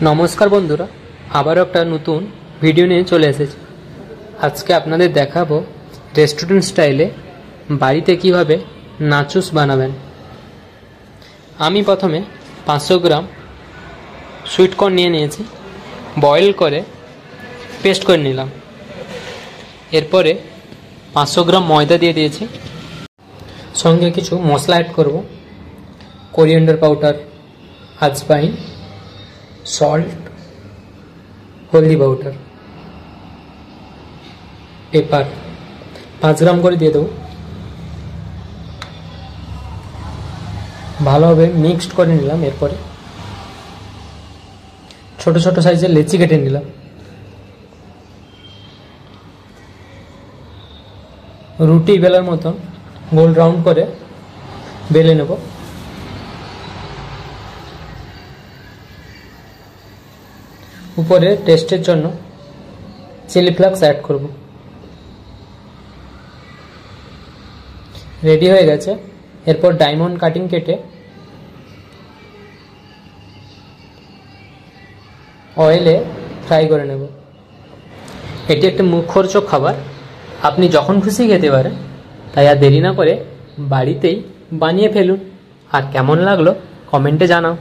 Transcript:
नमस्कार बंधुरा आबारो एक नतून भिडियो निये चले एसेछि। आजके आपनादेर देखाबो रेस्टुरेंट स्टाइले बाड़ीते किभाबे नाचोस बानाबेन। आमी प्रथमे 500 ग्राम सुइट कर्न निये नियेछि, बयल करे पेस्ट करे निलाम। एरपरे 500 ग्राम मयदा दिए दिएछि, संगे किछु मशला एड करब, कोरिएंडार पाउडार, आजवाइन, सल्ट, हल्दी पाउडार, पेपर 5 ग्राम করে দিয়ে দেব। ভালোভাবে মিক্সড করে নিলাম। এরপরে ছোট ছোট সাইজের লেচি কেটে নিলাম। রুটি বেলার মতন গোল রাউন্ড করে বেলে নেব। ऊपरे टेस्टर जन्य चिली फ्लेक्स ऐड करब। रेडी हो गेছে। एरपर डायमंड काटिंग केटे ऑयले फ्राई करे नेब। एटी एक मुखरोचक खाबार, आपनी जखन खुशी खेते पारेन। ताई आर देरी ना करे बाड़ीतेई बानिये फेलुन। आर केमन लागलो कमेंटे जानाओ।